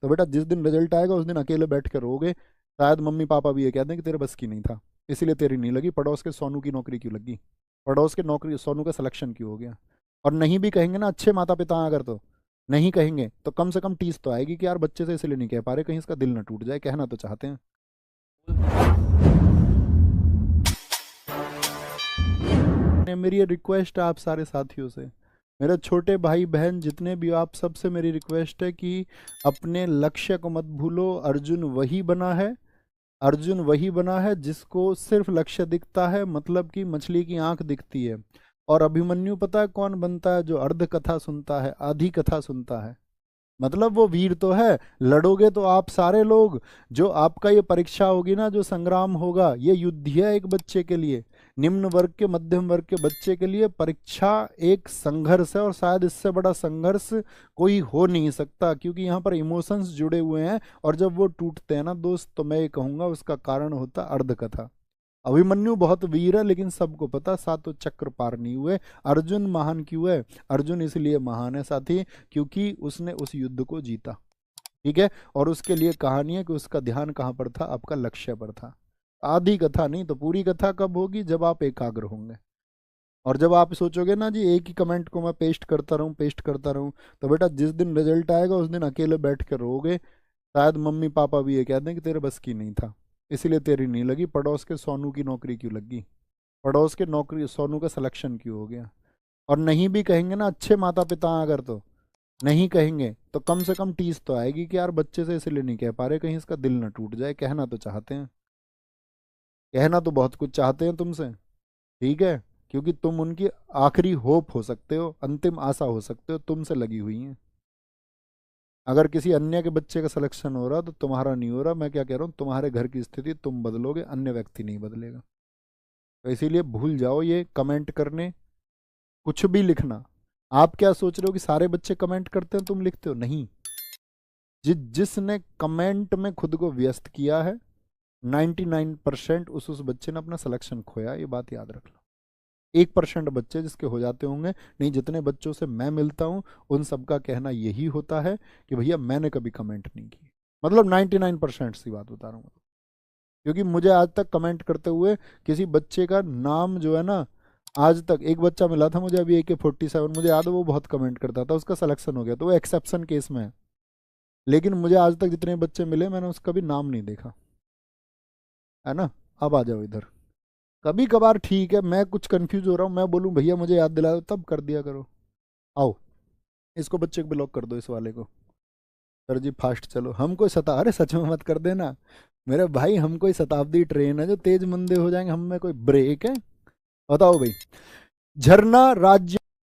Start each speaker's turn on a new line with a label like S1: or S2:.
S1: तो बेटा जिस दिन रिजल्ट आएगा उस दिन अकेले बैठ कर रोगे, शायद मम्मी पापा भी ये कह दें कि तेरे बस की नहीं था, इसीलिए तेरी नहीं लगी, पड़ोस के सोनू की नौकरी क्यों लगी, पड़ोस के नौकरी सोनू का सिलेक्शन क्यों हो गया। और नहीं भी कहेंगे ना अच्छे माता पिता हैं अगर, तो नहीं कहेंगे तो कम से कम टीस तो आएगी कि यार बच्चे से इसलिए नहीं कह पा रहे, कहीं इसका दिल ना टूट जाए, कहना तो चाहते हैं। मेरी ये रिक्वेस्ट है आप सारे साथियों से, मेरे छोटे भाई बहन जितने भी हो, आप सबसे मेरी रिक्वेस्ट है कि अपने लक्ष्य को मत भूलो। अर्जुन वही बना है जिसको सिर्फ लक्ष्य दिखता है, मतलब कि मछली की आंख दिखती है। और अभिमन्यु पता है कौन बनता है? जो अर्ध कथा सुनता है, आधी कथा सुनता है। मतलब वो वीर तो है, लड़ोगे तो आप सारे लोग, जो आपका ये परीक्षा होगी ना, जो संग्राम होगा, ये युद्ध है एक बच्चे के लिए, निम्न वर्ग के मध्यम वर्ग के बच्चे के लिए परीक्षा एक संघर्ष है, और शायद इससे बड़ा संघर्ष कोई हो नहीं सकता, क्योंकि यहाँ पर इमोशंस जुड़े हुए हैं, और जब वो टूटते हैं ना दोस्त, तो मैं ये कहूँगा उसका कारण होता अर्धकथा। अभिमन्यु बहुत वीर है, लेकिन सबको पता सातों चक्र पार नहीं हुए। अर्जुन महान क्यों है? अर्जुन इसलिए महान है साथी, क्योंकि उसने उस युद्ध को जीता। ठीक है, और उसके लिए कहानी है कि उसका ध्यान कहाँ पर था? आपका लक्ष्य पर था। आधी कथा नहीं तो पूरी कथा कब होगी? जब आप एकाग्र होंगे। और जब आप सोचोगे ना जी एक ही कमेंट को मैं पेस्ट करता रहूं, तो बेटा जिस दिन रिजल्ट आएगा उस दिन अकेले बैठ कर रोगे, शायद मम्मी पापा भी ये कह दें कि तेरे बस की नहीं था, इसीलिए तेरी नहीं लगी, पड़ोस के सोनू की नौकरी क्यों लगी, पड़ोस के नौकरी सोनू का सिलेक्शन क्यों हो गया। और नहीं भी कहेंगे ना अच्छे माता पिता हैं अगर, तो नहीं कहेंगे तो कम से कम टीस तो आएगी कि यार बच्चे से इसलिए नहीं कह पा रहे, कहीं इसका दिल ना टूट जाए, कहना तो चाहते हैं, कहना तो बहुत कुछ चाहते हैं तुमसे। ठीक है, क्योंकि तुम उनकी आखिरी होप हो सकते हो, अंतिम आशा हो सकते हो, तुमसे लगी हुई हैं। अगर किसी अन्य के बच्चे का सिलेक्शन हो रहा तो तुम्हारा नहीं हो रहा, मैं क्या कह रहा हूँ, तुम्हारे घर की स्थिति तुम बदलोगे, अन्य व्यक्ति नहीं बदलेगा। तो इसीलिए भूल जाओ ये कमेंट करने, कुछ भी लिखना। आप क्या सोच रहे हो कि सारे बच्चे कमेंट करते हैं तुम लिखते हो? नहीं, जिसने कमेंट में खुद को व्यस्त किया है, 99% उस बच्चे ने अपना सिलेक्शन खोया, ये बात याद रख लो। 1% बच्चे जिसके हो जाते होंगे, नहीं जितने बच्चों से मैं मिलता हूँ उन सबका कहना यही होता है कि भैया मैंने कभी कमेंट नहीं की। मतलब 99% सी बात बता रहा हूँ, क्योंकि मुझे आज तक कमेंट करते हुए किसी बच्चे का नाम जो है ना, आज तक एक बच्चा मिला था मुझे अभी AK-47, मुझे याद है वो बहुत कमेंट करता था, उसका सिलेक्शन हो गया, तो वो एक्सेप्शन केस में है। लेकिन मुझे आज तक जितने बच्चे मिले मैंने उसका भी नाम नहीं देखा, है ना। अब आ जाओ इधर, कभी कभार ठीक है मैं कुछ कंफ्यूज हो रहा हूँ, मैं बोलूँ भैया मुझे याद दिला दो, तब कर दिया करो। आओ इसको बच्चे को ब्लॉक कर दो, इस वाले को। सर जी फास्ट चलो, हम कोई सता, अरे सच में मत कर देना मेरे भाई, हम कोई शताब्दी ट्रेन है जो तेज मंदे हो जाएंगे, हम में कोई ब्रेक है? बताओ भाई। झरना राज्य